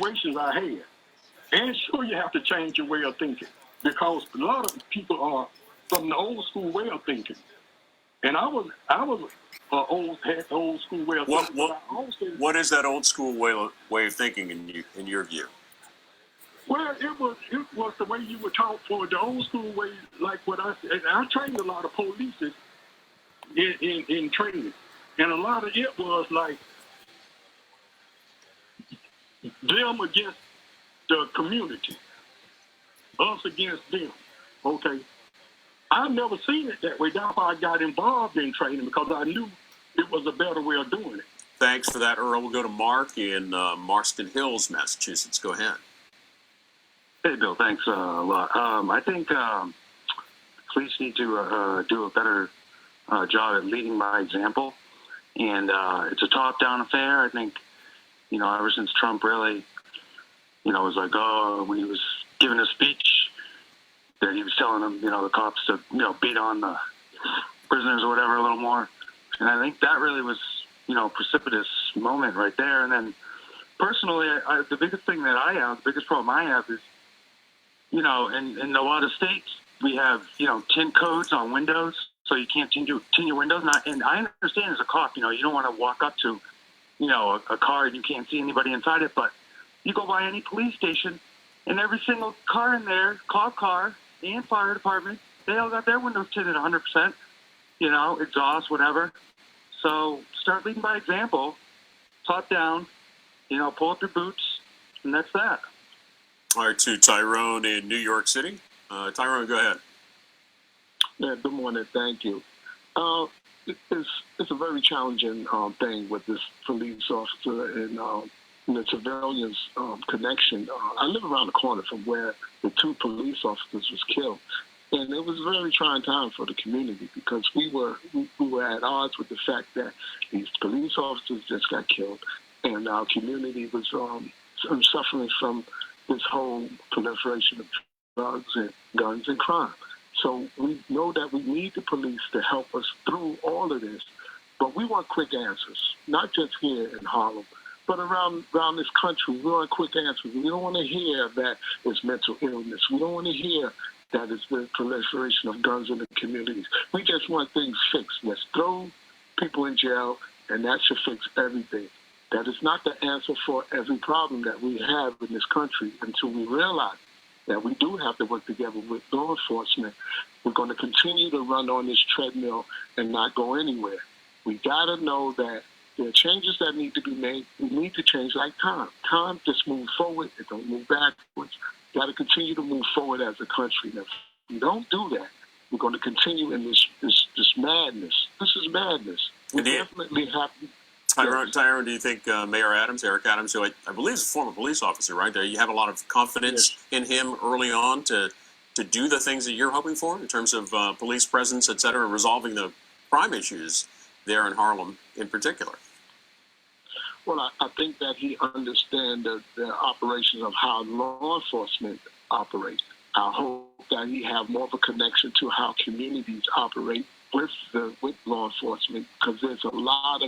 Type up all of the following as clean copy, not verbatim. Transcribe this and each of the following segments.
situations I had. And sure, you have to change your way of thinking because a lot of people are from the old school way of thinking. And I was had the old school way of thinking. What is that old school way of thinking in your view? Well, it was the way you were taught for the old school way, like what I said. I trained a lot of police in training, and a lot of it was like them against the community, us against them. Okay, I've never seen it that way. That's why I got involved in training because I knew it was a better way of doing it. Thanks for that, Earl. We'll go to Mark in Marston Hills, Massachusetts. Go ahead. Hey, Bill. Thanks a lot. I think police need to do a better job at leading by example, and it's a top-down affair. I think, ever since Trump really, was like, when he was giving a speech, that he was telling them, the cops to, beat on the prisoners or whatever a little more, and I think that really was, precipitous moment right there. And then, personally, the biggest thing that I have, the biggest problem I have is, in a lot of states, we have, tint codes on windows, so you can't tint your windows. And I understand as a cop, you don't want to walk up to, a car and you can't see anybody inside it, but you go by any police station, and every single car in there, cop car and fire department, they all got their windows tinted 100%, exhaust, whatever. So start leading by example, top down, pull up your boots, and that's that. All right, to Tyrone in New York City. Tyrone, go ahead. Yeah, good morning. Thank you. It's a very challenging thing with this police officer and the civilians connection. I live around the corner from where the two police officers was killed. And it was a very trying time for the community because we were at odds with the fact that these police officers just got killed, and our community was suffering from this whole proliferation of drugs and guns and crime. So we know that we need the police to help us through all of this, but we want quick answers, not just here in Harlem, but around this country. We want quick answers. We don't want to hear that it's mental illness. We don't want to hear that it's the proliferation of guns in the communities. We just want things fixed. Let's throw people in jail, and that should fix everything. That is not the answer for every problem that we have in this country until we realize that we do have to work together with law enforcement. We're going to continue to run on this treadmill and not go anywhere. We got to know that there are changes that need to be made. We need to change like time. Time just moves forward. It don't move backwards. Got to continue to move forward as a country. Now, if we don't do that, we're going to continue in this madness. This is madness. We definitely have to. Tyrone, do you think Mayor Adams, Eric Adams, who I believe is a former police officer, right? There, you have a lot of confidence in him early on to do the things that you're hoping for in terms of police presence, et cetera, resolving the crime issues there in Harlem in particular? Well, I think that he understands the operations of how law enforcement operates. I hope that he have more of a connection to how communities operate with law enforcement, because there's a lot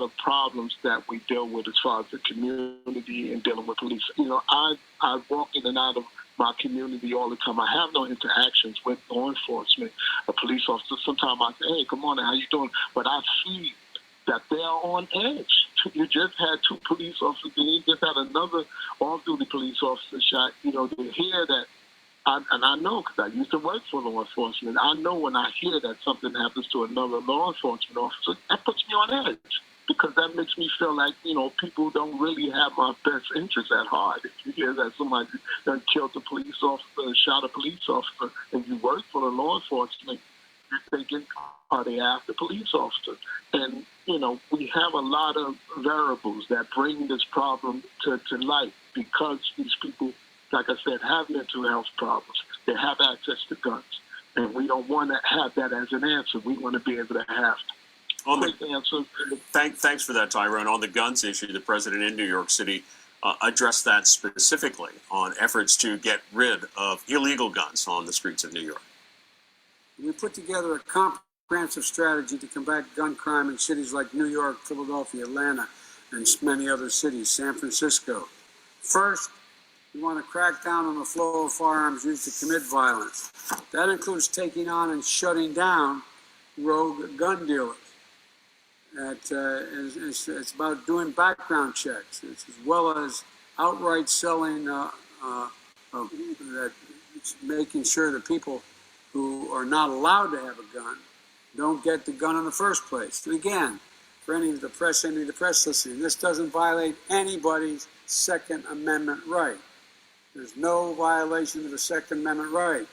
of problems that we deal with as far as the community and dealing with police. I walk in and out of my community all the time. I have no interactions with law enforcement, a police officer. Sometimes I say, "Hey, good morning, how you doing?" But I see that they are on edge. You just had two police officers, and you just had another off-duty police officer shot. To hear that, and I know because I used to work for law enforcement, I know when I hear that something happens to another law enforcement officer, that puts me on edge because that makes me feel like, people don't really have my best interests at heart. If you hear that somebody done killed a police officer, shot a police officer, and you work for the law enforcement, you're thinking, are they after police officers? And, we have a lot of variables that bring this problem to light because these people, like I said, have mental health problems. They have access to guns. And we don't want to have that as an answer. We want to be able to have quick answers. Thanks for that, Tyrone. On the guns issue, the president in New York City addressed that specifically on efforts to get rid of illegal guns on the streets of New York. We put together a comprehensive strategy to combat gun crime in cities like New York, Philadelphia, Atlanta, and many other cities, San Francisco, First, we want to crack down on the flow of firearms used to commit violence. That includes taking on and shutting down rogue gun dealers. It's about doing background checks, as well as outright selling, making sure that people who are not allowed to have a gun don't get the gun in the first place. And again, for any of the press listening, this doesn't violate anybody's Second Amendment right. There's no violation of the Second Amendment right.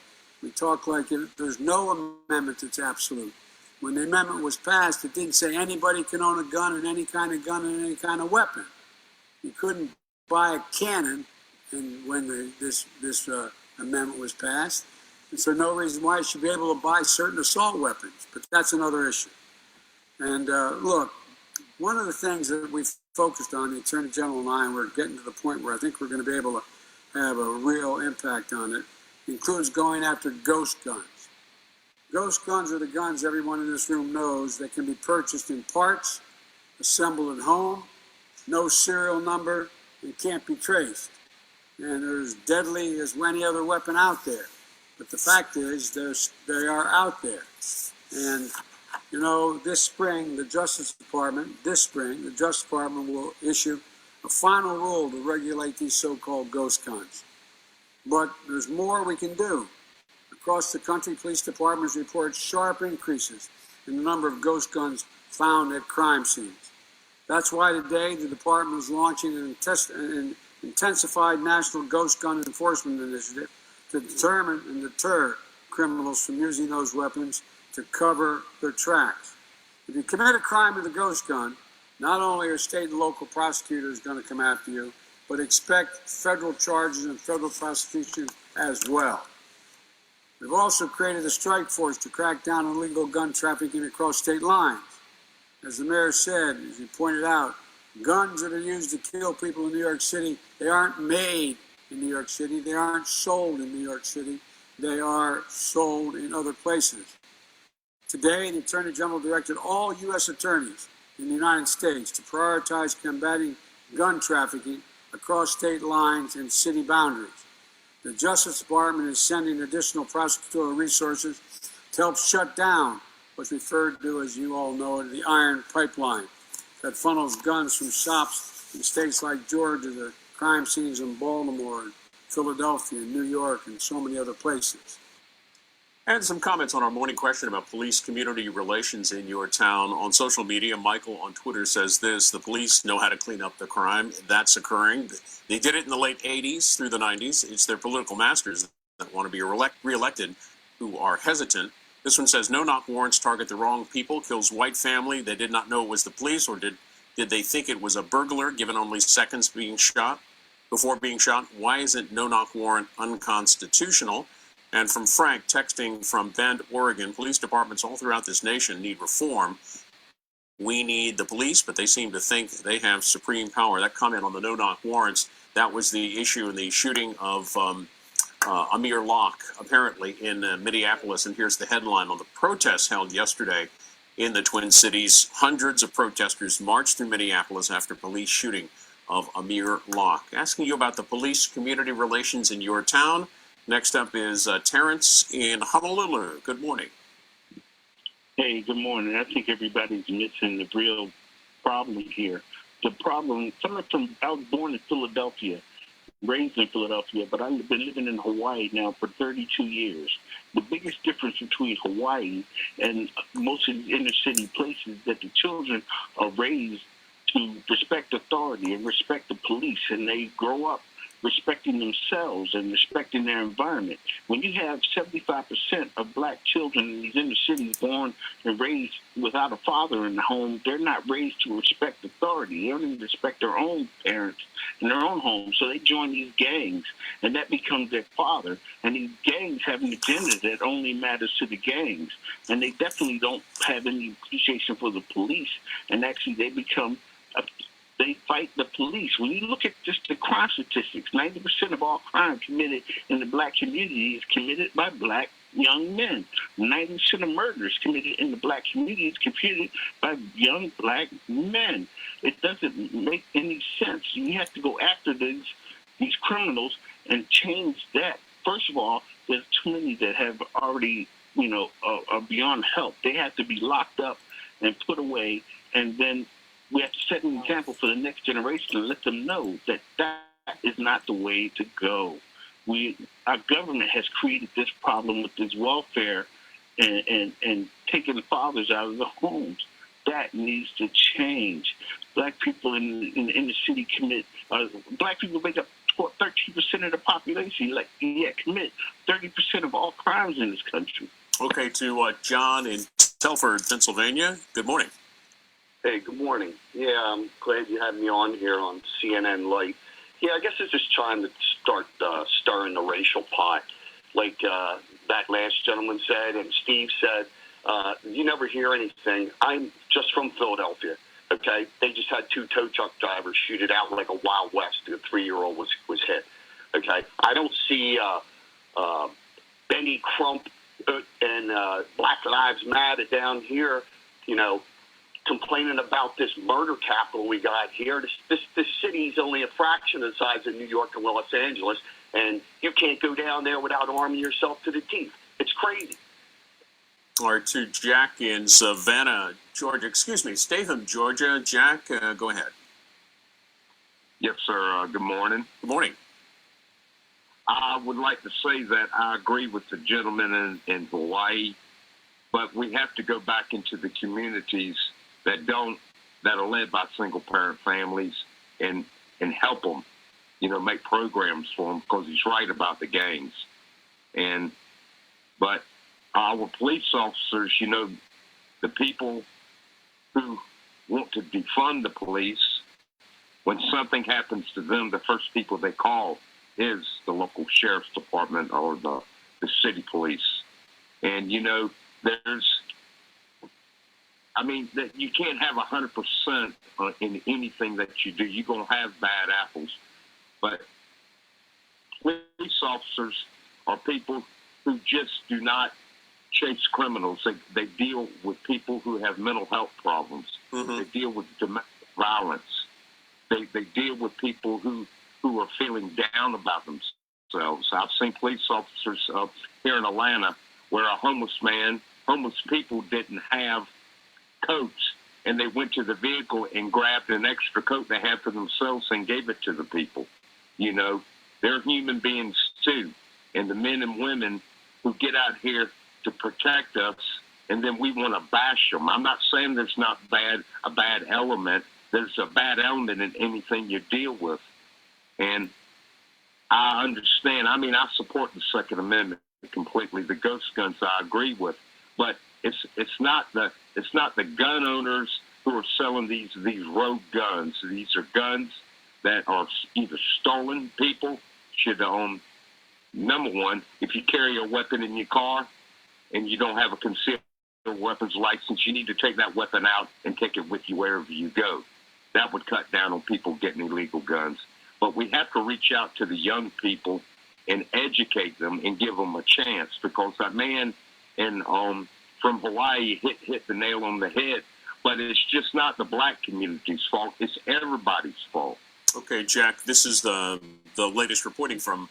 We talk like there's no amendment that's absolute. When the amendment was passed, it didn't say anybody can own a gun and any kind of gun and any kind of weapon. You couldn't buy a cannon, and when this amendment was passed, and so no reason why you should be able to buy certain assault weapons. But that's another issue. And look, one of the things that we've focused on, the Attorney General and I, and we're getting to the point where I think we're going to be able to have a real impact on it, includes going after ghost guns. Ghost guns are the guns everyone in this room knows that can be purchased in parts, assembled at home, no serial number, and can't be traced. And they're as deadly as any other weapon out there. But the fact is, they are out there. And, you know, this spring, the Justice Department will issue a final rule to regulate these so-called ghost guns. But there's more we can do. Across the country, police departments report sharp increases in the number of ghost guns found at crime scenes. That's why today the department is launching an intensified national ghost gun enforcement initiative to determine and deter criminals from using those weapons to cover their tracks. If you commit a crime with a ghost gun, not only are state and local prosecutors going to come after you, but expect federal charges and federal prosecution as well. We've also created a strike force to crack down on illegal gun trafficking across state lines. As the mayor said, as he pointed out, guns that are used to kill people in New York City, they aren't made in New York City. They aren't sold in New York City. They are sold in other places. Today, the Attorney General directed all U.S. attorneys in the United States to prioritize combating gun trafficking across state lines and city boundaries. The Justice Department is sending additional prosecutorial resources to help shut down what's referred to, as you all know, the iron pipeline that funnels guns from shops in states like Georgia to crime scenes in Baltimore and Philadelphia and New York and so many other places. And some comments on our morning question about police-community relations in your town. On social media, Michael on Twitter says this: the police know how to clean up the crime. That's occurring. They did it in the late 80s through the 90s. It's their political masters that want to be reelected who are hesitant. This one says, no-knock warrants target the wrong people, kills white family. They did not know it was the police, or did they think it was a burglar, given only seconds before being shot? Why isn't no-knock warrant unconstitutional? And from Frank, texting from Bend, Oregon, police departments all throughout this nation need reform. We need the police, but they seem to think they have supreme power. That comment on the no-knock warrants, that was the issue in the shooting of Amir Locke, apparently, in Minneapolis. And here's the headline on the protests held yesterday in the Twin Cities. Hundreds of protesters marched through Minneapolis after police shooting of Amir Locke. Asking you about the police-community relations in your town. Next up is Terrence in Honolulu. Good morning. Hey, good morning. I think everybody's missing the real problem here. The problem, I was born in Philadelphia, raised in Philadelphia, but I've been living in Hawaii now for 32 years. The biggest difference between Hawaii and most of the inner city places is that the children are raised to respect authority and respect the police, and they grow up respecting themselves and respecting their environment. When you have 75% of black children in these inner cities born and raised without a father in the home, they're not raised to respect authority. They don't even respect their own parents in their own home. So they join these gangs, and that becomes their father. And these gangs have an agenda that only matters to the gangs. And they definitely don't have any appreciation for the police. And actually they they fight the police. When you look at just the crime statistics, 90% of all crime committed in the black community is committed by black young men. 90% of murders committed in the black community is committed by young black men. It doesn't make any sense. You have to go after these these criminals and change that. First of all, there's too many that have already, are beyond help. They have to be locked up and put away, and then we have to set an example for the next generation and let them know that that is not the way to go. Our government has created this problem with this welfare and taking the fathers out of the homes. That needs to change. Black people in the inner city black people make up 13% of the population. Commit 30% of all crimes in this country. Okay, to John in Telford, Pennsylvania. Good morning. Hey, good morning. Yeah, I'm glad you had me on here on CNN Light. Yeah, I guess it's just trying to start stirring the racial pot. Like that last gentleman said and Steve said, you never hear anything. I'm just from Philadelphia, okay? They just had 2 tow truck drivers shoot it out like a Wild West. A 3-year-old was hit, okay? I don't see Benny Crump and Black Lives Matter down here, complaining about this murder capital we got here. This city's only a fraction of the size of New York and Los Angeles, and you can't go down there without arming yourself to the teeth. It's crazy. All right, to Jack in Savannah, Georgia. Statham, Georgia. Jack, go ahead. Yes, sir. Good morning. Good morning. I would like to say that I agree with the gentleman in Hawaii, but we have to go back into the communities that are led by single-parent families and help them, make programs for them, because he's right about the gangs. But our police officers, the people who want to defund the police, when something happens to them, the first people they call is the local sheriff's department or the city police. And, that you can't have 100% in anything that you do. You're going to have bad apples. But police officers are people who just do not chase criminals. They deal with people who have mental health problems. Mm-hmm. They deal with domestic violence. They deal with people who are feeling down about themselves. I've seen police officers here in Atlanta where homeless people didn't have coats, and they went to the vehicle and grabbed an extra coat they had for themselves and gave it to the people. They're human beings too, and the men and women who get out here to protect us, and then we want to bash them. I'm not saying there's not a bad element. There's a bad element in anything you deal with, and I understand. I support the Second Amendment completely. The ghost guns I agree with, but it's not the gun owners who are selling these rogue guns. These are guns that are either stolen. People should number one, if you carry a weapon in your car and you don't have a concealed weapons license, you need to take that weapon out and take it with you wherever you go. That would cut down on people getting illegal guns. But we have to reach out to the young people and educate them and give them a chance, because that man from Hawaii hit the nail on the head. But it's just not the black community's fault. It's everybody's fault. Okay, Jack, this is the latest reporting from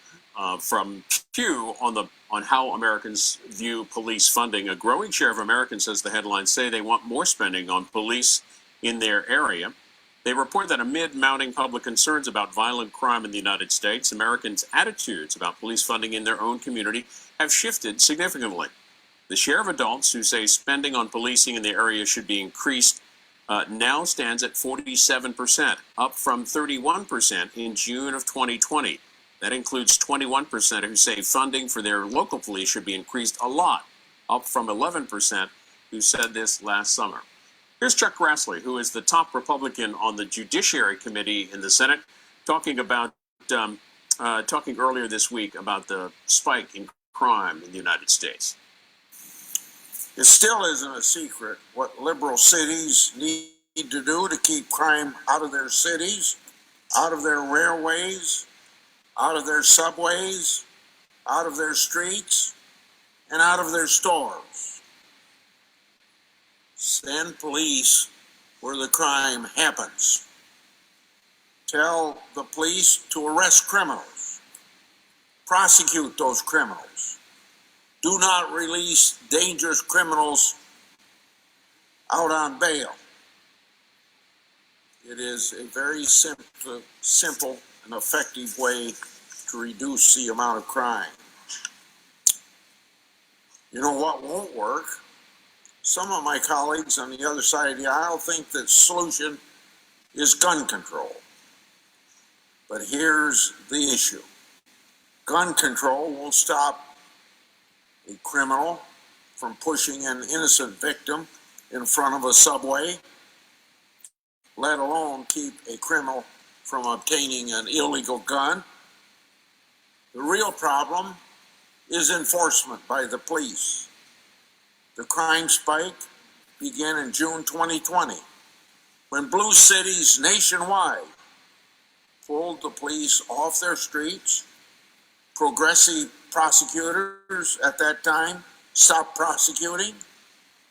Pew on how Americans view police funding. A growing share of Americans, as the headlines say, they want more spending on police in their area. They report that amid mounting public concerns about violent crime in the United States, Americans' attitudes about police funding in their own community have shifted significantly. The share of adults who say spending on policing in the area should be increased now stands at 47%, up from 31% in June of 2020. That includes 21% who say funding for their local police should be increased a lot, up from 11% who said this last summer. Here's Chuck Grassley, who is the top Republican on the Judiciary Committee in the Senate, talking earlier this week about the spike in crime in the United States. It still isn't a secret what liberal cities need to do to keep crime out of their cities, out of their railways, out of their subways, out of their streets, and out of their stores. Send police where the crime happens. Tell the police to arrest criminals. Prosecute those criminals. Do not release dangerous criminals out on bail. It is a very simple and effective way to reduce the amount of crime. You know what won't work? Some of my colleagues on the other side of the aisle think that the solution is gun control. But here's the issue. Gun control won't stop a criminal from pushing an innocent victim in front of a subway, let alone keep a criminal from obtaining an illegal gun. The real problem is enforcement by the police. The crime spike began in June 2020, when blue cities nationwide pulled the police off their streets. Progressive prosecutors at that time stopped prosecuting,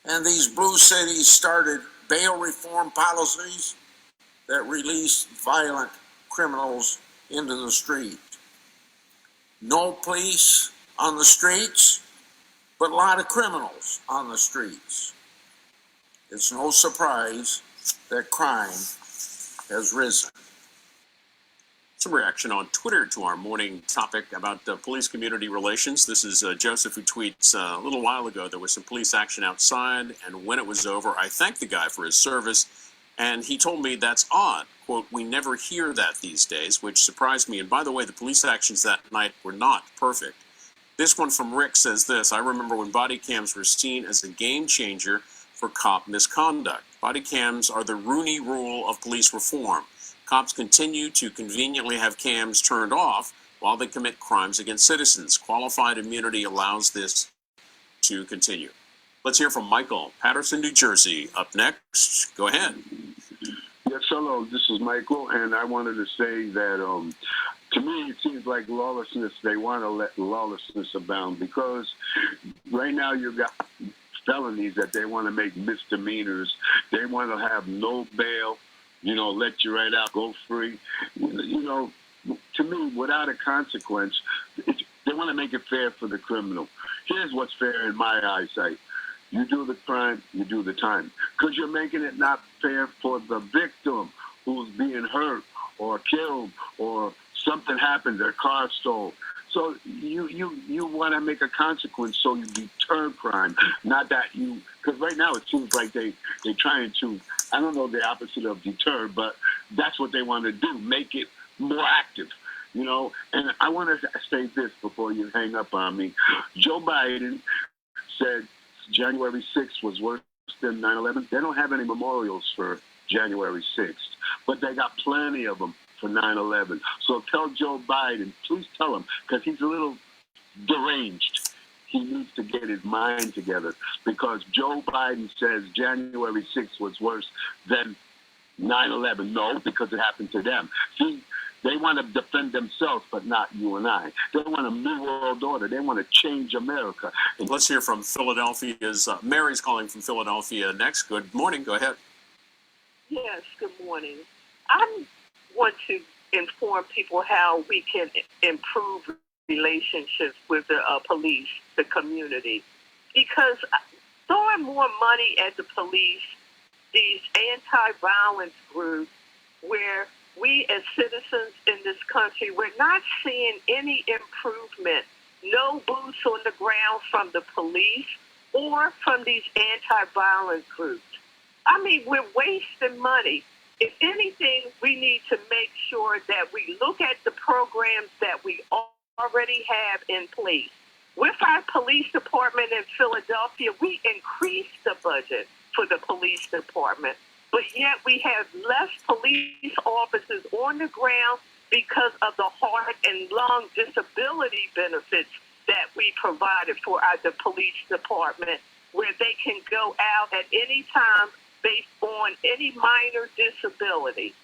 and these blue cities started bail reform policies that released violent criminals into the street. No police on the streets, but a lot of criminals on the streets. It's no surprise that crime has risen. Some reaction on Twitter to our morning topic about police community relations. This is Joseph, who tweets, a little while ago, there was some police action outside, and when it was over, I thanked the guy for his service, and he told me that's odd. Quote, we never hear that these days, which surprised me. And by the way, the police actions that night were not perfect. This one from Rick says this: I remember when body cams were seen as a game changer for cop misconduct. Body cams are the Rooney Rule of police reform. Cops continue to conveniently have cams turned off while they commit crimes against citizens. Qualified immunity allows this to continue. Let's hear from Michael, Patterson, New Jersey. Up next, go ahead. Yes, hello, this is Michael, and I wanted to say that to me it seems like lawlessness, they want to let lawlessness abound, because right now you've got felonies that they want to make misdemeanors. They want to have no bail, let you right out, go free. To me, without a consequence, they want to make it fair for the criminal. Here's what's fair in my eyesight. You do the crime, you do the time. Because you're making it not fair for the victim who's being hurt or killed or something happened, their car stole. So you want to make a consequence so you deter crime, not that you, because right now it seems like they're trying to, I don't know the opposite of deter, but that's what they want to do, make it more active, And I want to say this before you hang up on me. Joe Biden said January 6th was worse than 9/11. They don't have any memorials for January 6th, but they got plenty of them for 9/11. So tell Joe Biden, please tell him, because he's a little deranged. He needs to get his mind together, because Joe Biden says January 6th was worse than 9/11. No, because it happened to them. See, they want to defend themselves, but not you and I. They want a new world order. They want to change America. And let's hear from Philadelphia's, Mary's calling from Philadelphia next. Good morning. Go ahead. Yes, good morning. I want to inform people how we can improve relationships with the police, the community, because throwing more money at the police, these anti-violence groups, where we as citizens in this country, we're not seeing any improvement, no boots on the ground from the police or from these anti-violence groups. I mean, we're wasting money. If anything, we need to make sure that we look at the programs that we already have in place. With our police department in Philadelphia, we increased the budget for the police department, but yet we have less police officers on the ground because of the heart and lung disability benefits that we provided for the police department, where they can go out at any time based on any minor disability.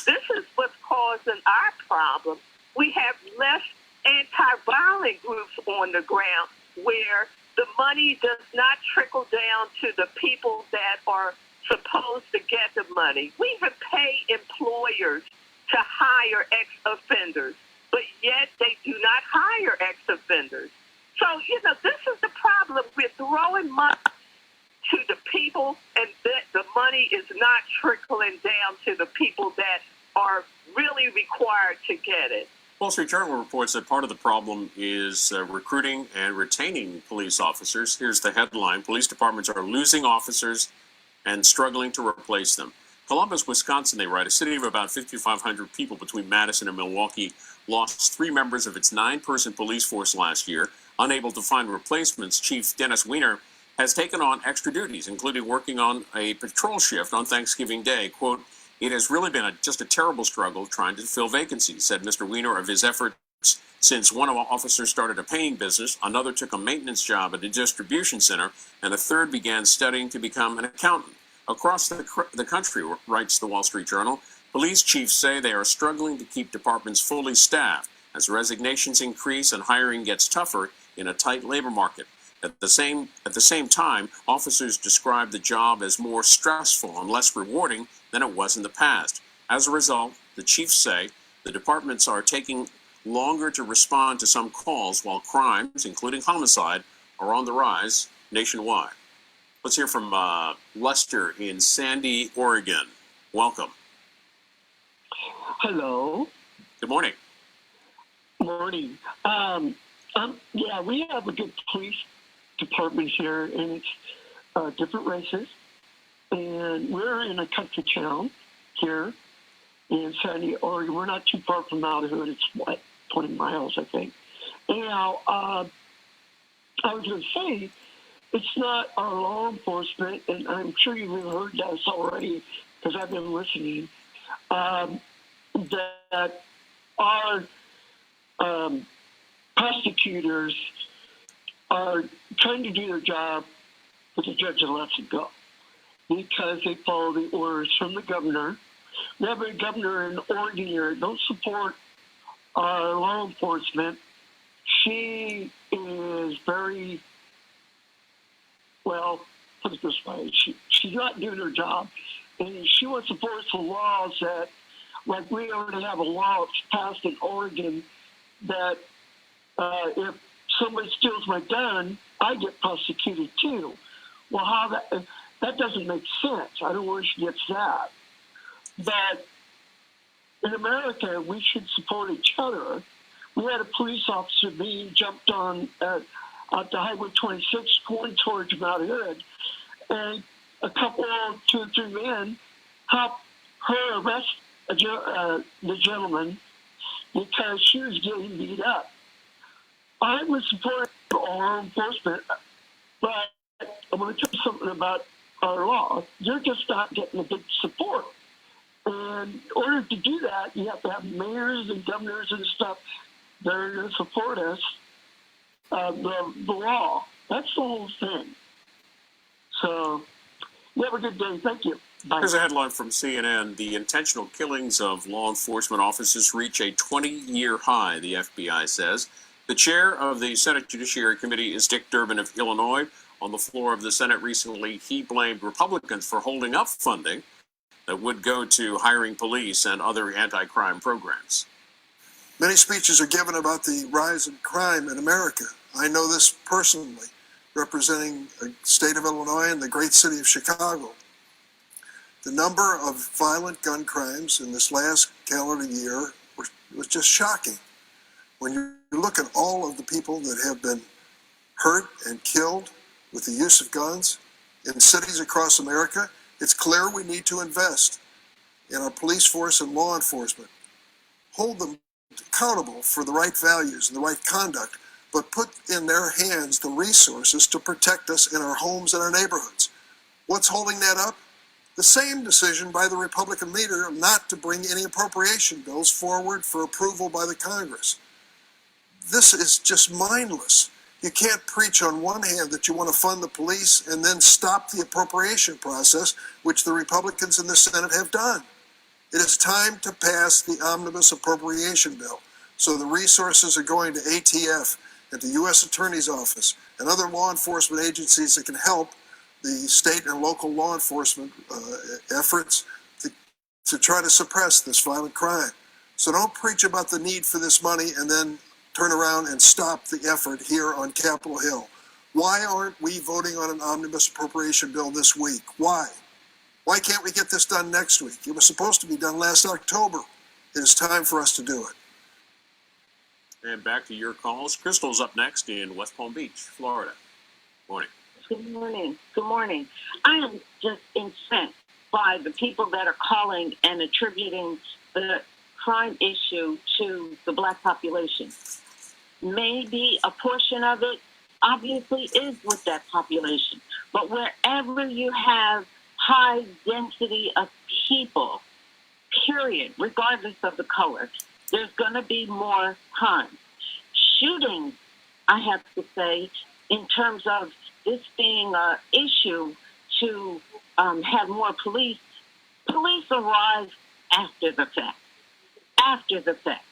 This is what's causing our problem. We have less anti-violent groups on the ground, where the money does not trickle down to the people that are supposed to get the money. We even pay employers to hire ex-offenders, but yet they do not hire ex-offenders. So, this is the problem. We're throwing money to the people, and the money is not trickling down to the people that are really required to get it. Wall Street Journal reports that part of the problem is recruiting and retaining police officers. Here's the headline: police departments are losing officers and struggling to replace them. Columbus, Wisconsin, they write, a city of about 5,500 people between Madison and Milwaukee, lost 3 members of its 9-person police force last year. Unable to find replacements, Chief Dennis Weiner has taken on extra duties, including working on a patrol shift on Thanksgiving Day. Quote, "It has really been just a terrible struggle trying to fill vacancies," said Mr. Weiner of his efforts since one of our officers started a painting business, another took a maintenance job at a distribution center, and a third began studying to become an accountant. Across the country, writes the Wall Street Journal, police chiefs say they are struggling to keep departments fully staffed as resignations increase and hiring gets tougher in a tight labor market. At the same time, officers describe the job as more stressful and less rewarding than it was in the past. As a result, the chiefs say the departments are taking longer to respond to some calls, while crimes, including homicide, are on the rise nationwide. Let's hear from Lester in Sandy, Oregon. Welcome. Hello. Good morning. Morning. Yeah, we have a good police department here, and it's different races. And we're in a country town here in Sandy, Oregon. We're not too far from Mount Hood. It's 20 miles, I think. Anyhow, I was going to say, it's not our law enforcement, and I'm sure you've heard this already because I've been listening, that our prosecutors are trying to do their job, but the judge lets it go because they follow the orders from the governor. We have a governor in Oregon here that don't support our law enforcement. She is very, well, put it this way, she's not doing her job. And she wants to force the laws that, like we already have a law passed in Oregon that if somebody steals my gun, I get prosecuted too. Well, how that doesn't make sense. I don't know where she gets that. But in America, we should support each other. We had a police officer being jumped on at the Highway 26 going towards Mount Hood, and a couple, 2 or 3 men helped her arrest the gentleman because she was getting beat up. I would support law enforcement, but I want to tell you something about our law. You're just not getting a big support. And in order to do that, you have to have mayors and governors and stuff that are going to support us, the law. That's the whole thing. So, you have a good day. Thank you. Bye. Here's a headline from CNN. The intentional killings of law enforcement officers reach a 20-year high, the FBI says. The chair of the Senate Judiciary Committee is Dick Durbin of Illinois. On the floor of the Senate recently, he blamed Republicans for holding up funding that would go to hiring police and other anti-crime programs. Many speeches are given about the rise in crime in America. I know this personally, representing the state of Illinois and the great city of Chicago. The number of violent gun crimes in this last calendar year was just shocking. When you look at all of the people that have been hurt and killed with the use of guns in cities across America, it's clear we need to invest in our police force and law enforcement. Hold them accountable for the right values and the right conduct, but put in their hands the resources to protect us in our homes and our neighborhoods. What's holding that up? The same decision by the Republican leader not to bring any appropriation bills forward for approval by the Congress. This is just mindless. You can't preach on one hand that you want to fund the police and then stop the appropriation process, which the Republicans in the Senate have done. It is time to pass the omnibus appropriation bill so the resources are going to ATF and the U.S. Attorney's Office and other law enforcement agencies that can help the state and local law enforcement efforts to to try to suppress this violent crime. So don't preach about the need for this money and then turn around and stop the effort here on Capitol Hill. Why aren't we voting on an omnibus appropriation bill this week? Why? Why can't we get this done next week? It was supposed to be done last October. It is time for us to do it. And back to your calls. Crystal's up next in West Palm Beach, Florida. Morning. Good morning. Good morning. I am just incensed by the people that are calling and attributing the crime issue to the black population. Maybe a portion of it obviously is with that population, but wherever you have high density of people, period, regardless of the color, there's going to be more crime. Shootings, I have to say, in terms of this being an issue to have more police arrive after the fact. After the fact.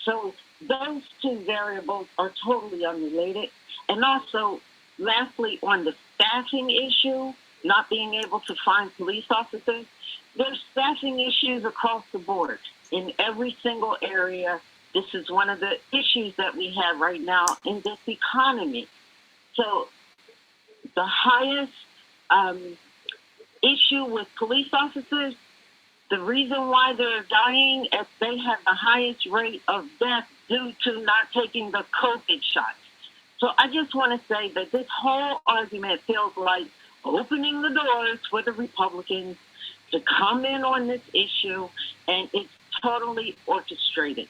So those two variables are totally unrelated. And also, lastly, on the staffing issue, not being able to find police officers, there's staffing issues across the board in every single area. This is one of the issues that we have right now in this economy. So the highest issue with police officers, the reason why they're dying is they have the highest rate of death due to not taking the COVID shots. So I just want to say that this whole argument feels like opening the doors for the Republicans to come in on this issue, and it's totally orchestrated.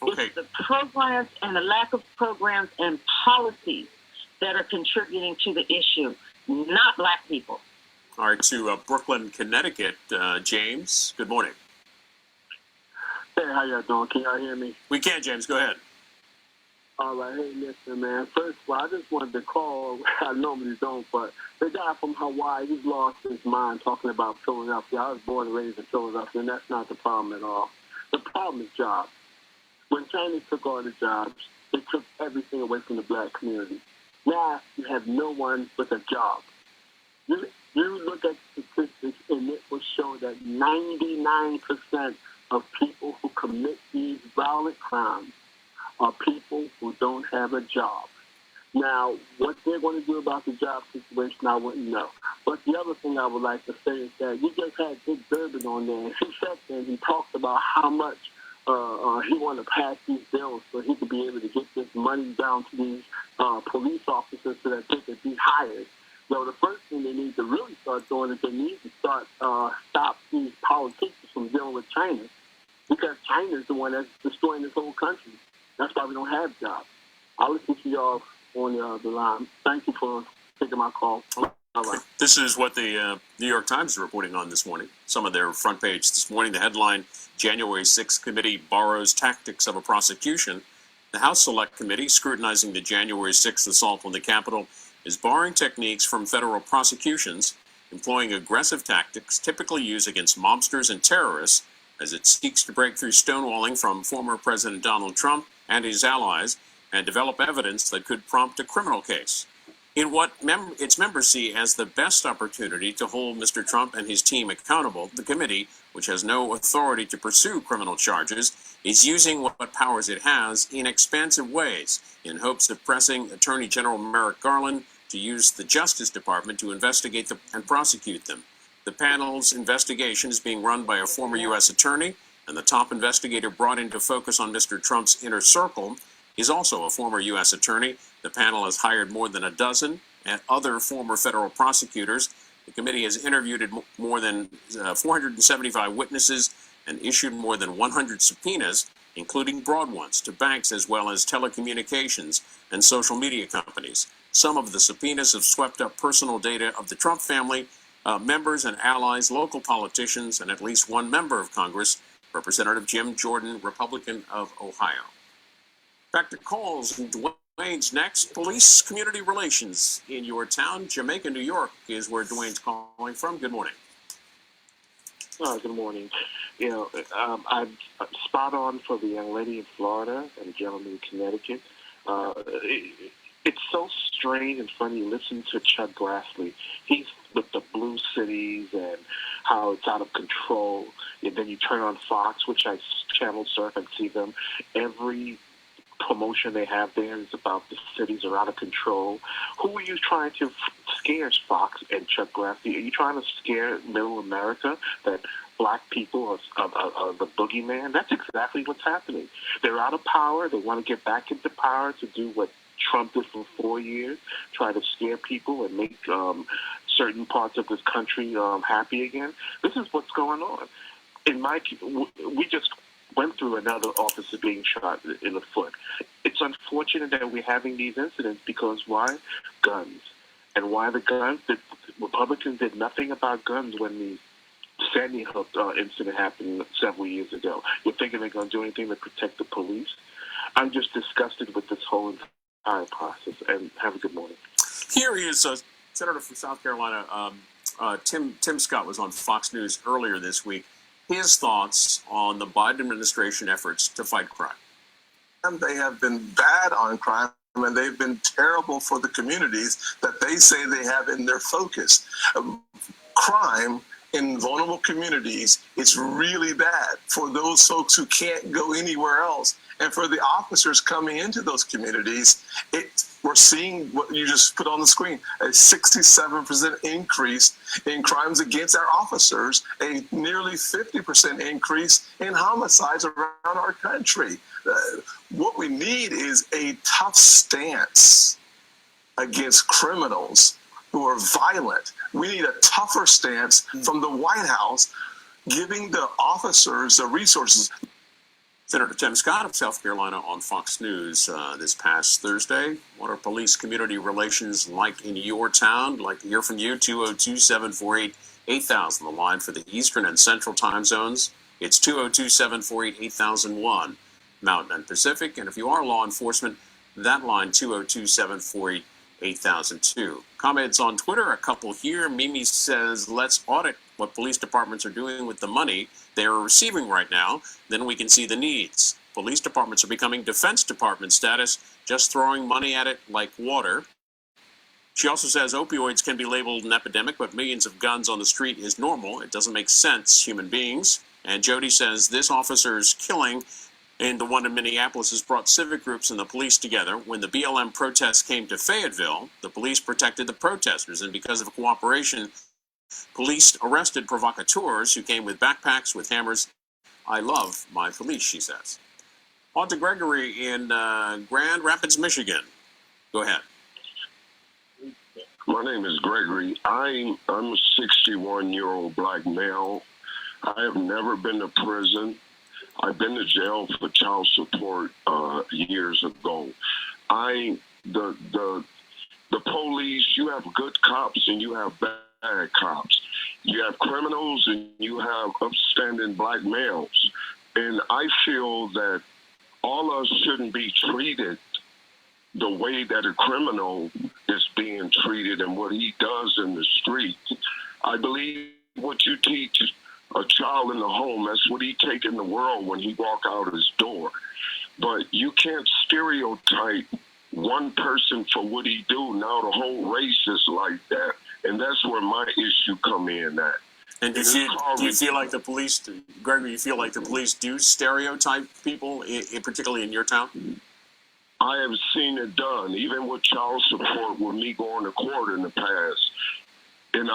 Okay. It's the programs and the lack of programs and policies that are contributing to the issue, not black people. All right, to Brooklyn, Connecticut, James. Good morning. Hey, how y'all doing? Can y'all hear me? We can, James. Go ahead. All right. Hey, listen, man. First of all, I just wanted to call. I normally don't, but the guy from Hawaii, he's lost his mind talking about Philadelphia. I was born and raised in Philadelphia, and that's not the problem at all. The problem is jobs. When China took all the jobs, they took everything away from the black community. Now you have no one with a job. You look at statistics, and it will show that 99% of people who commit these violent crimes are people who don't have a job. Now, what they're going to do about the job situation, I wouldn't know. But the other thing I would like to say is that you just had Dick Durbin on there, and he sat there and he talked about how much he wanted to pass these bills so he could be able to get this money down to these police officers so that they could be hired. So the first thing they need to really start doing is they need to stop these politicians from dealing with China, because China is the one that's destroying this whole country. That's why we don't have jobs. I'll listen to y'all on the line. Thank you for taking my call. Bye-bye. This is what the New York Times is reporting on this morning. Some of their front page this morning. The headline, January 6th committee borrows tactics of a prosecution. The House Select Committee, scrutinizing the January 6th assault on the Capitol, is borrowing techniques from federal prosecutions, employing aggressive tactics typically used against mobsters and terrorists as it seeks to break through stonewalling from former President Donald Trump and his allies and develop evidence that could prompt a criminal case. In what its members see as the best opportunity to hold Mr. Trump and his team accountable, the committee, which has no authority to pursue criminal charges, is using what powers it has in expansive ways in hopes of pressing Attorney General Merrick Garland to use the Justice Department to investigate and prosecute them. The panel's investigation is being run by a former U.S. attorney, and the top investigator brought into focus on Mr. Trump's inner circle is also a former U.S. attorney. The panel has hired more than a dozen and other former federal prosecutors. The committee has interviewed more than 475 witnesses and issued more than 100 subpoenas, including broad ones, to banks as well as telecommunications and social media companies. Some of the subpoenas have swept up personal data of the Trump family, members and allies, local politicians, and at least one member of Congress, Representative Jim Jordan, Republican of Ohio. Back to calls. Dwayne's next. Police community relations in your town. Jamaica, New York is where Dwayne's calling from. Good morning. Good morning. I'm spot on for the young lady in Florida and the gentleman in Connecticut. it's so strange and funny. Listen to Chuck Grassley. He's with the blue cities and how it's out of control. And then you turn on Fox, which I channel surf and see them. Every promotion they have there is about the cities are out of control. Who are you trying to scare, Fox and Chuck Grassley? Are you trying to scare middle America that black people are the boogeyman? That's exactly what's happening. They're out of power. They want to get back into power to do what Trump did for 4 years, try to scare people and make certain parts of this country happy again. This is what's going on. We just went through another officer being shot in the foot. It's unfortunate that we're having these incidents because why? Guns. And why the guns? The Republicans did nothing about guns when the Sandy Hook incident happened several years ago. You're thinking they're going to do anything to protect the police? I'm just disgusted with this whole entire process. And have a good morning. Here he is, Senator from South Carolina. Tim Scott was on Fox News earlier this week. His thoughts on the Biden administration efforts to fight crime. And they have been bad on crime, and they've been terrible for the communities that they say they have in their focus. Crime in vulnerable communities, it's really bad for those folks who can't go anywhere else. And for the officers coming into those communities, we're seeing what you just put on the screen, a 67% increase in crimes against our officers, a nearly 50% increase in homicides around our country. What we need is a tough stance against criminals who are violent. We need a tougher stance from the White House, giving the officers the resources. Senator Tim Scott of South Carolina on Fox News this past Thursday. What are police community relations like in your town? I'd like to hear from you. 202-748-8000, the line for the Eastern and Central time zones. It's 202-748-8001, Mountain and Pacific. And if you are law enforcement, that line, 202-748-8002. Comments on Twitter, a couple here. Mimi says, let's audit what police departments are doing with the money they are receiving right now, then we can see the needs. Police departments are becoming defense department status, just throwing money at it like water. She also says opioids can be labeled an epidemic, but millions of guns on the street is normal. It doesn't make sense, human beings. And Jody says this officer's killing and the one in Minneapolis has brought civic groups and the police together. When the BLM protests came to Fayetteville, the police protected the protesters, and because of cooperation, police arrested provocateurs who came with backpacks with hammers. I love my police, she says. On to Gregory in Grand Rapids, Michigan. Go ahead. My name is Gregory. I'm a 61-year-old black male. I have never been to prison. I've been to jail for child support years ago. The police, you have good cops and you have bad cops. You have criminals and you have upstanding black males. And I feel that all of us shouldn't be treated the way that a criminal is being treated and what he does in the street. I believe what you teach a child in the home, that's what he take in the world when he walk out his door. But you can't stereotype one person for what he do. Now the whole race is like that. And that's where my issue come in at. And do you feel like the police, Gregory, you feel like the police do stereotype people, particularly in your town? I have seen it done, even with child support, with me going to court in the past. And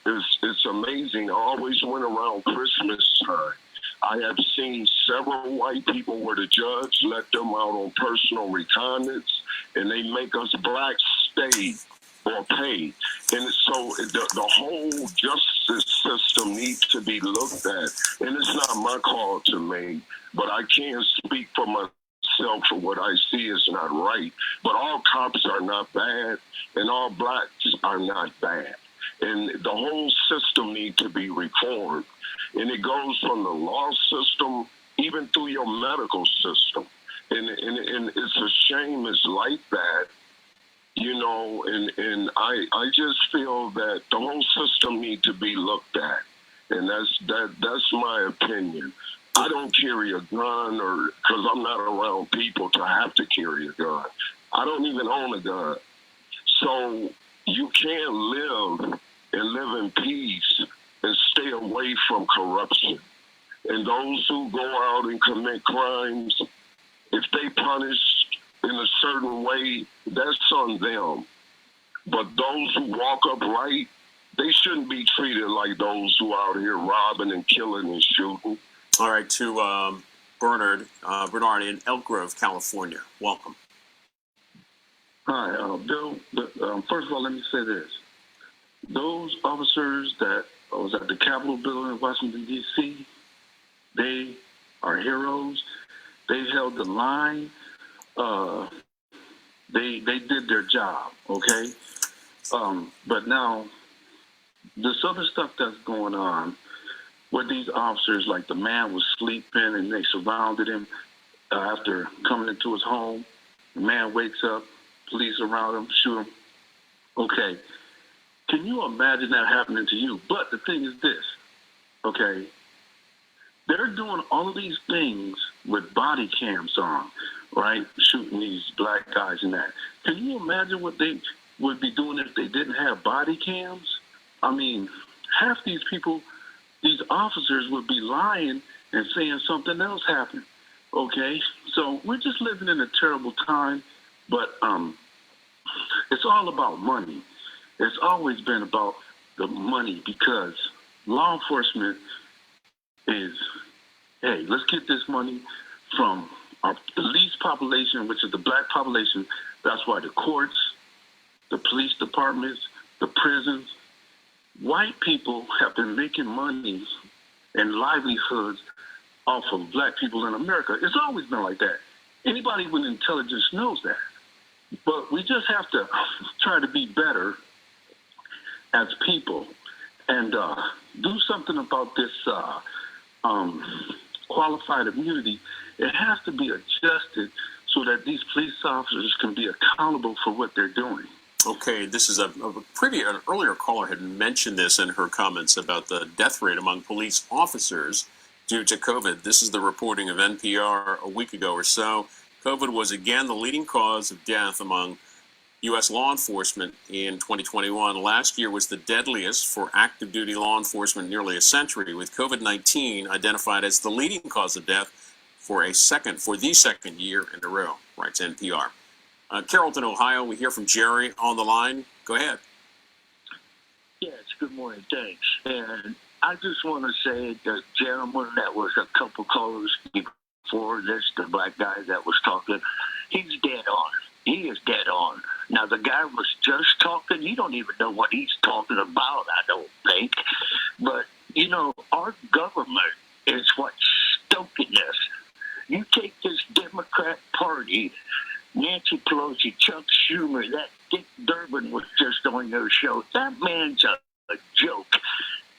it's amazing. I always went around Christmas time. I have seen several white people where the judge let them out on personal reconnaissance, and they make us blacks stay or pay. And so the whole justice system needs to be looked at. And it's not my call to make, but I can't speak for myself for what I see is not right. But all cops are not bad, and all blacks are not bad. And the whole system needs to be reformed. And it goes from the law system even through your medical system. And it's a shame it's like that, you know, and I just feel that the whole system needs to be looked at. And that's my opinion. I don't carry a gun because I'm not around people to have to carry a gun. I don't even own a gun. So you can't live and live in peace and stay away from corruption. And those who go out and commit crimes, if they punished in a certain way, that's on them. But those who walk upright, they shouldn't be treated like those who are out here robbing and killing and shooting. All right, to Bernard in Elk Grove, California. Welcome. Hi, Bill. First of all, let me say this. Those officers that was at the Capitol building in Washington, D.C., they are heroes. They held the line. They did their job, okay? But now, this other stuff that's going on, with these officers, like the man was sleeping and they surrounded him after coming into his home. The man wakes up, police around him, shoot him. Okay, can you imagine that happening to you? But the thing is this, okay, they're doing all of these things with body cams on, right? Shooting these black guys and that. Can you imagine what they would be doing if they didn't have body cams? I mean, half these people, these officers would be lying and saying something else happened, okay? So we're just living in a terrible time, but it's all about money. It's always been about the money because law enforcement is, hey, let's get this money from the least population, which is the black population. That's why the courts, the police departments, the prisons, white people have been making money and livelihoods off of black people in America. It's always been like that. Anybody with intelligence knows that. But we just have to try to be better as people and do something about this qualified immunity. It has to be adjusted so that these police officers can be accountable for what they're doing. Okay, this is an earlier caller had mentioned this in her comments about the death rate among police officers due to COVID. This is the reporting of NPR a week ago or so. COVID was again the leading cause of death among U.S. law enforcement in 2021. Last year was the deadliest for active duty law enforcement in nearly a century, with COVID-19 identified as the leading cause of death for the second year in a row, writes NPR. Carrollton, Ohio, we hear from Jerry on the line. Go ahead. Yes, good morning. Thanks. And I just want to say the gentleman that was a couple callers before this, the black guy that was talking, he's dead on. He is dead on. Now, the guy was just talking. You don't even know what he's talking about, I don't think. But, you know, our government is what's stoking this. You take this Democrat Party, Nancy Pelosi, Chuck Schumer, that Dick Durbin was just on your show. That man's a joke.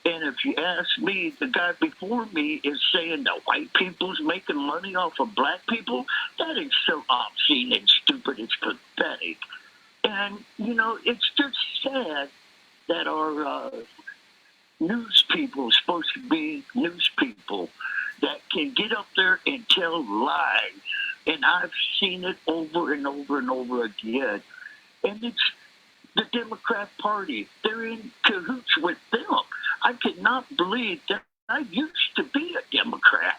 And if you ask me, the guy before me is saying that white people's making money off of black people. That is so obscene and stupid. It's pathetic. And, you know, it's just sad that our news people are supposed to be news people that can get up there and tell lies. And I've seen it over and over and over again. And it's the Democrat Party. They're in cahoots with them. I could not believe that I used to be a Democrat.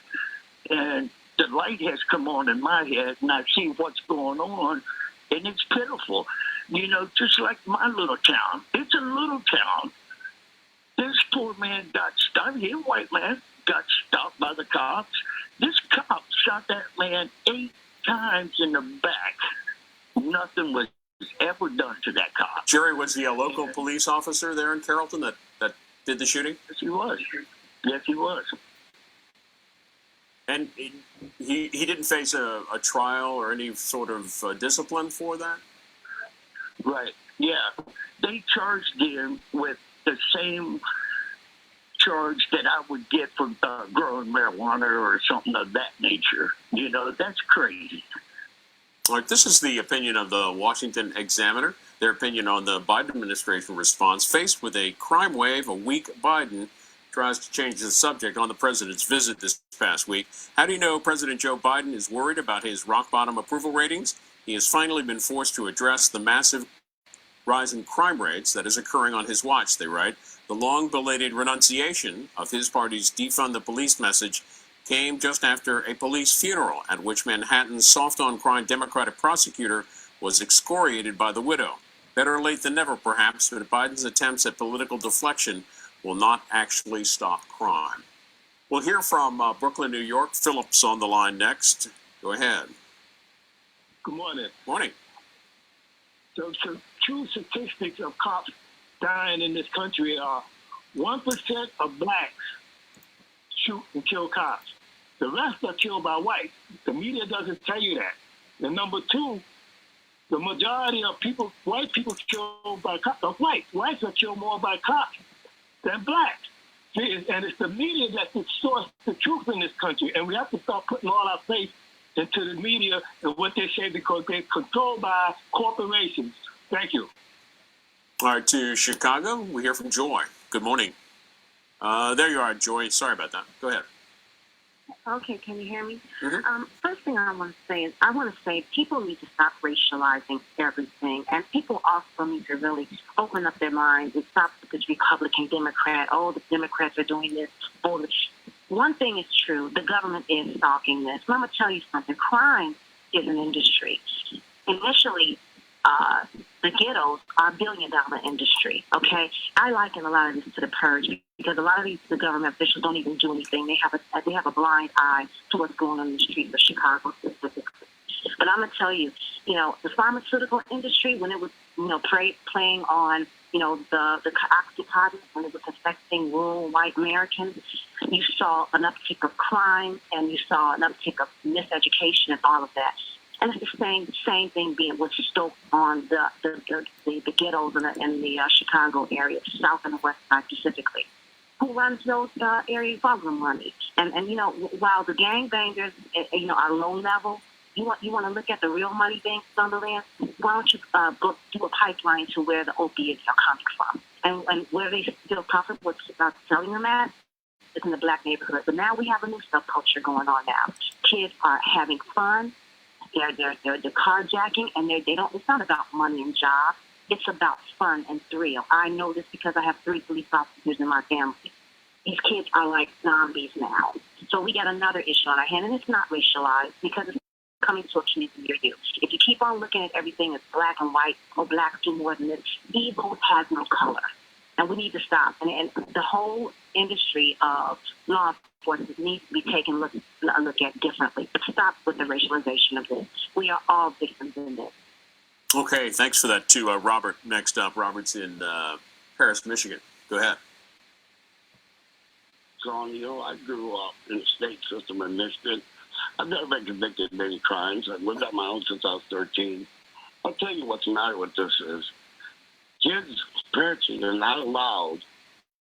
And the light has come on in my head, and I see what's going on, and it's pitiful. You know, just like my little town. It's a little town. This poor man got stopped. He, a white man, got stopped by the cops. This cop shot that man 8 times in the back. Nothing was ever done to that cop. Jerry, was he a local police officer there in Carrollton that did the shooting? Yes, he was. Yes, he was. And he didn't face a trial or any sort of discipline for that? Right, yeah. They charged him with the same charge that I would get for growing marijuana or something of that nature. You know, that's crazy. All right, this is the opinion of the Washington Examiner, their opinion on the Biden administration response. Faced with a crime wave, a weak Biden tries to change the subject on the president's visit this past week. How do you know President Joe Biden is worried about his rock-bottom approval ratings? He has finally been forced to address the massive rise in crime rates that is occurring on his watch, they write. The long-belated renunciation of his party's defund the police message came just after a police funeral at which Manhattan's soft-on-crime Democratic prosecutor was excoriated by the widow. Better late than never, perhaps, but Biden's attempts at political deflection will not actually stop crime. We'll hear from Brooklyn, New York. Philip's on the line next. Go ahead. Good morning. Morning. So true statistics of cops dying in this country are 1% of blacks shoot and kill cops. The rest are killed by whites. The media doesn't tell you that. And number two, the majority of people, white people killed by cops, whites are killed more by cops than blacks. And it's the media that distorts the truth in this country. And we have to start putting all our faith into the media and what they say because they're controlled by corporations. Thank you. All right, to Chicago, we hear from Joy. Good morning. There you are, Joy. Sorry about that. Go ahead. Okay, can you hear me? Mm-hmm. First thing I want to say is people need to stop racializing everything, and people also need to really open up their minds and stop with this Republican, Democrat, oh, the Democrats are doing this. Oh, one thing is true, the government is stalking this. And I'm going to tell you something. Crime is an industry. Initially, the ghettos are $1 billion industry, okay? I liken a lot of this to the purge because a lot of the government officials don't even do anything. They have a blind eye to what's going on in the streets of Chicago specifically. But I'm going to tell you, the pharmaceutical industry, when it was, playing on, the oxycontin, when it was affecting rural white Americans, you saw an uptick of crime and you saw an uptick of miseducation and all of that. And it's the same thing being was stoked on the ghettos in the Chicago area, South and the West Side specifically. Who runs those areas? Government money. And while the gangbangers, are low level, you want to look at the real money being on the land. Why don't you go do a pipeline to where the opiates are coming from, and where they still profit what's selling them at? It's in the black neighborhood. But now we have a new subculture going on now. Kids are having fun. They're carjacking, and they don't. It's not about money and jobs. It's about fun and thrill. I know this because I have 3 police officers in my family. These kids are like zombies now. So we got another issue on our hand, and it's not racialized because it's coming to a community near you. If you keep on looking at everything as black and white, or blacks do more than this, evil has no color. And we need to stop. And the whole industry of law enforcement needs to be taken a look at differently. But stop with the racialization of this. We are all victims in this. Okay, thanks for that, too. Robert, next up. Robert's in Paris, Michigan. Go ahead. So, I grew up in the state system in Michigan. I've never been convicted of many crimes. I've lived on my own since I was 13. I'll tell you what's the matter with this is kids, parents, they're not allowed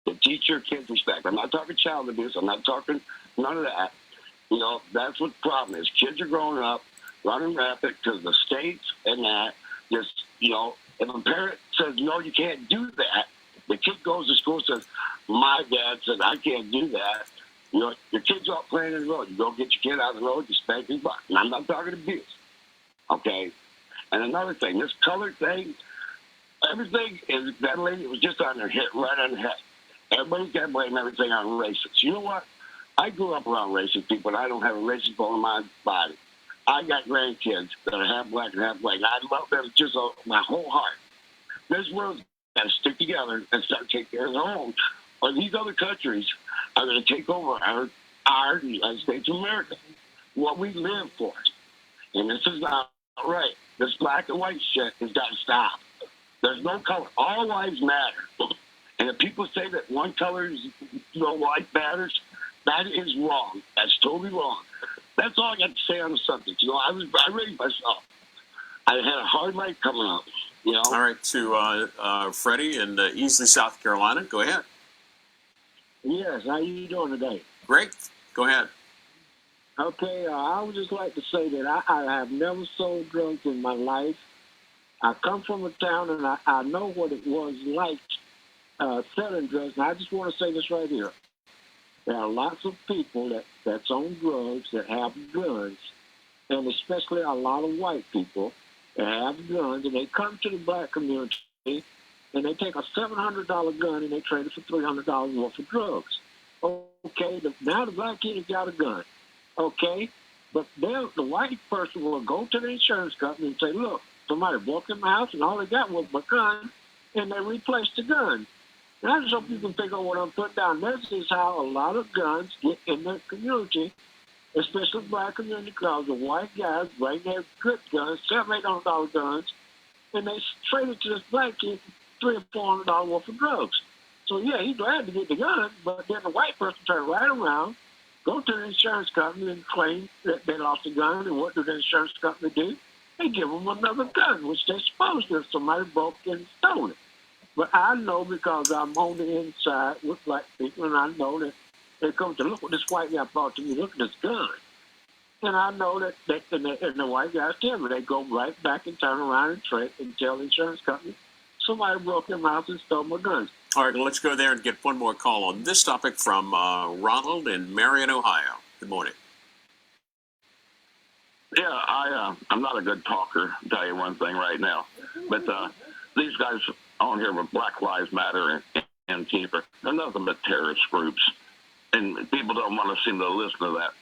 to teach your kids respect. I'm not talking child abuse. I'm not talking none of that. That's what the problem is. Kids are growing up, running rapid because the states and that just, if a parent says, no, you can't do that, the kid goes to school and says, my dad said I can't do that. Your kid's out playing in the road. You go get your kid out of the road, you spank his butt. And I'm not talking abuse. Okay? And another thing, this color thing, everything is, that lady was just on her head, right on the head. Everybody's got to blame everything on racists. You know what? I grew up around racist people, and I don't have a racist bone in my body. I got grandkids that are half black and half white, and I love them just my whole heart. This world's got to stick together and start taking care of their own, or these other countries are going to take over our United States of America, what we live for. And this is not right. This black and white shit has got to stop. There's no color. All lives matter. And if people say that one color is white matters, that is wrong. That's totally wrong. That's all I got to say on the subject. I raised myself. I had a hard life coming up. All right, to Freddie in Easley, South Carolina. Go ahead. Yes, how you doing today? Great. Go ahead. Okay, I would just like to say that I have never sold drugs in my life. I come from a town, and I know what it was like selling drugs. And I just want to say this right here. There are lots of people that's on drugs that have guns, and especially a lot of white people that have guns, and they come to the black community and they take a $700 gun and they trade it for $300 worth of drugs. Okay, now the black kid has got a gun. Okay, but then the white person will go to the insurance company and say, look, somebody broke in my house and all they got was my gun, and they replaced the gun. Now, so people can figure out what I'm putting down. This is how a lot of guns get in the community, especially the black community, because the white guys bring their good guns, $700-$800 guns, and they trade it to this black kid for $300 or $400 worth of drugs. So, yeah, he's glad to get the gun, but then the white person turns right around, go to the insurance company and claim that they lost the gun, and what do the insurance company do? They give them another gun, which they're supposed to if somebody broke in and stole it. But I know because I'm on the inside with black people, and I know that they come to look what this white guy brought to me. Look at this gun. And I know that and the white guys tell me, they go right back and turn around and trade and tell the insurance company, somebody broke in my house and stole my guns. All right, well, let's go there and get one more call on this topic from Ronald in Marion, Ohio. Good morning. Yeah, I'm not a good talker, I'll tell you one thing right now. But these guys on here with Black Lives Matter and Antifa, they're nothing but terrorist groups. And people don't want to seem to listen to that.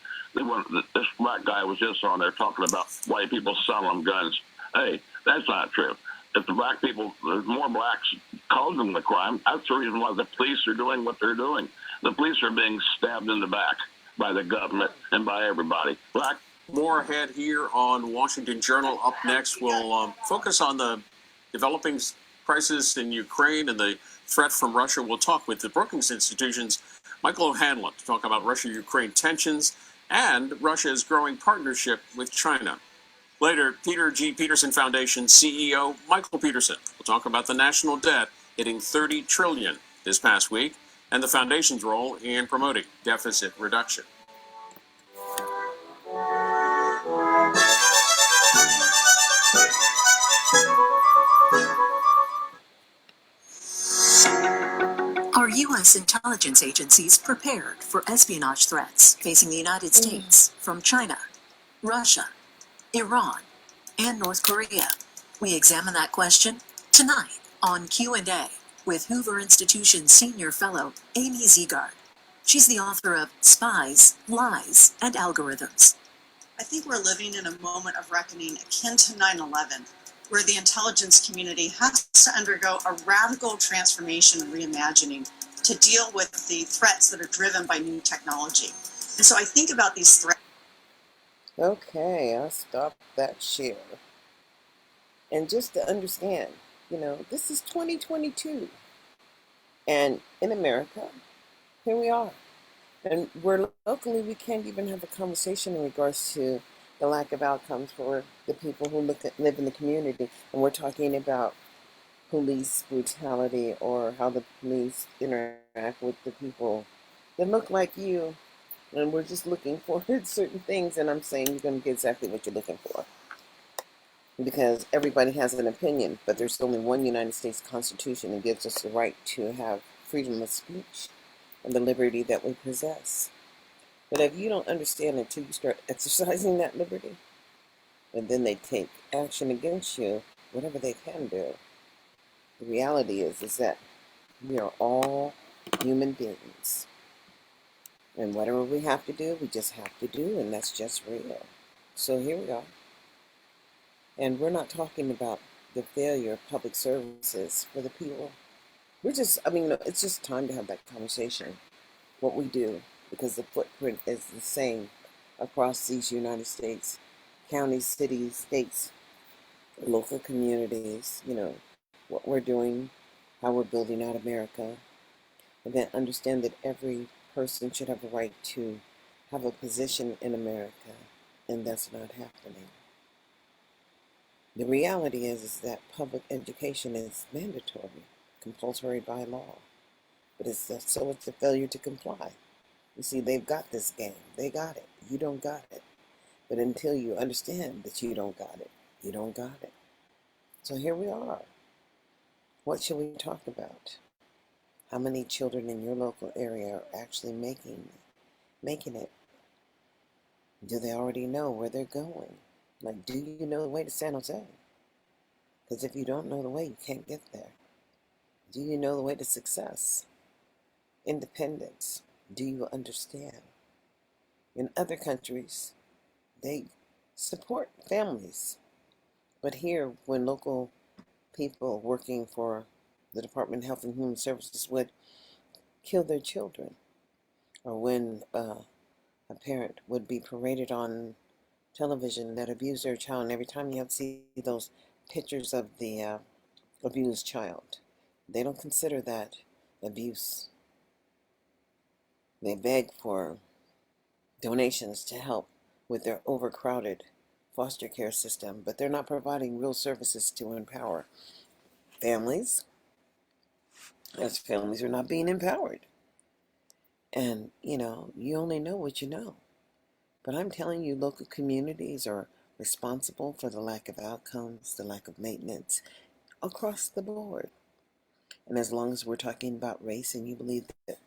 This black guy was just on there talking about white people selling them guns. Hey, that's not true. If the black people, there's more blacks causing the crime, that's the reason why the police are doing what they're doing. The police are being stabbed in the back by the government and by everybody. More ahead here on Washington Journal. Up next, we'll focus on the developing crisis in Ukraine and the threat from Russia. We'll talk with the Brookings Institution's Michael O'Hanlon to talk about Russia-Ukraine tensions and Russia's growing partnership with China. Later, Peter G. Peterson Foundation CEO Michael Peterson will talk about the national debt hitting $30 trillion this past week and the foundation's role in promoting deficit reduction. Are U.S. intelligence agencies prepared for espionage threats facing the United States from China, Russia, Iran, and North Korea? We examine that question tonight on Q&A with Hoover Institution Senior Fellow Amy Ziegard. She's the author of Spies, Lies, and Algorithms. I think we're living in a moment of reckoning akin to 9/11, where the intelligence community has to undergo a radical transformation and reimagining to deal with the threats that are driven by new technology. And so I think about these threats. Okay, I'll stop that share. And just to understand, this is 2022. And in America, here we are. And we're locally, we can't even have a conversation in regards to the lack of outcomes for the people who live in the community. And we're talking about police brutality or how the police interact with the people that look like you. And we're just looking for certain things. And I'm saying you're going to get exactly what you're looking for. Because everybody has an opinion, but there's only one United States Constitution that gives us the right to have freedom of speech and the liberty that we possess. But if you don't understand until you start exercising that liberty, and then they take action against you, whatever they can do, the reality is that we are all human beings. And whatever we have to do, we just have to do, and that's just real. So here we are. And we're not talking about the failure of public services for the people. It's just time to have that conversation, what we do, because the footprint is the same across these United States, counties, cities, states, local communities, what we're doing, how we're building out America, and then understand that every person should have a right to have a position in America, and that's not happening. The reality is that public education is mandatory, compulsory by law, but it's a failure to comply. You see, they've got this game. They got it. You don't got it. But until you understand that you don't got it, you don't got it. So here we are. What should we talk about? How many children in your local area are actually making it? Do they already know where they're going? Like, do you know the way to San Jose? Because if you don't know the way, you can't get there. Do you know the way to success? Independence. Do you understand? In other countries, they support families. But here, when local people working for the Department of Health and Human Services would kill their children, or when a parent would be paraded on television that abused their child, and every time you have to see those pictures of the abused child, they don't consider that abuse. They beg for donations to help with their overcrowded foster care system, but they're not providing real services to empower families, as families are not being empowered. And, you only know what you know. But I'm telling you, local communities are responsible for the lack of outcomes, the lack of maintenance across the board. And as long as we're talking about race and you believe that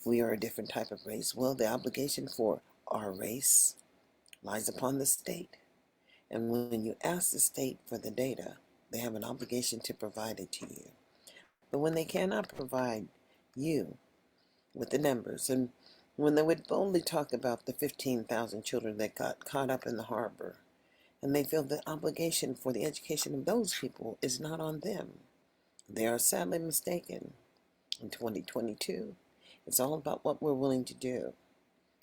we are a different type of race, well, the obligation for our race lies upon the state. And when you ask the state for the data, they have an obligation to provide it to you. But when they cannot provide you with the numbers, and when they would boldly talk about the 15,000 children that got caught up in the harbor, and they feel the obligation for the education of those people is not on them, they are sadly mistaken. In 2022, it's all about what we're willing to do.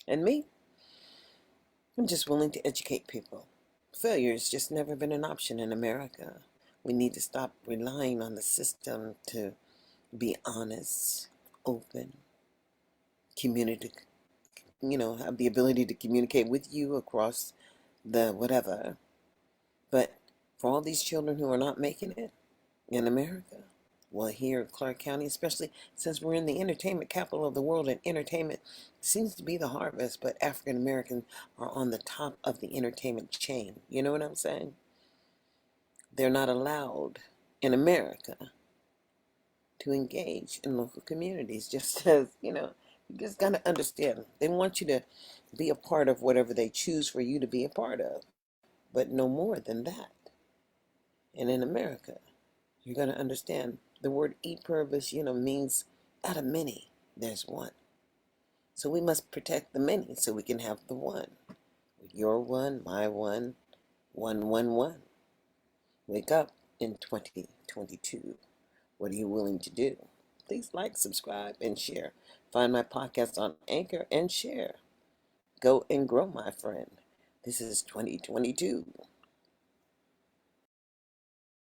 And me, I'm just willing to educate people. Failure has just never been an option in America. We need to stop relying on the system to be honest, open, have the ability to communicate with you across the whatever. But for all these children who are not making it in America, well, here in Clark County, especially since we're in the entertainment capital of the world, and entertainment seems to be the harvest, but African Americans are on the top of the entertainment chain. You know what I'm saying? They're not allowed in America to engage in local communities, just as, you just got to understand. They want you to be a part of whatever they choose for you to be a part of, but no more than that. And in America, you're going to understand the word e pluribus, means out of many, there's one. So we must protect the many so we can have the one. Your one, my one, one, one, one. Wake up in 2022. What are you willing to do? Please like, subscribe, and share. Find my podcast on Anchor and share. Go and grow, my friend. This is 2022.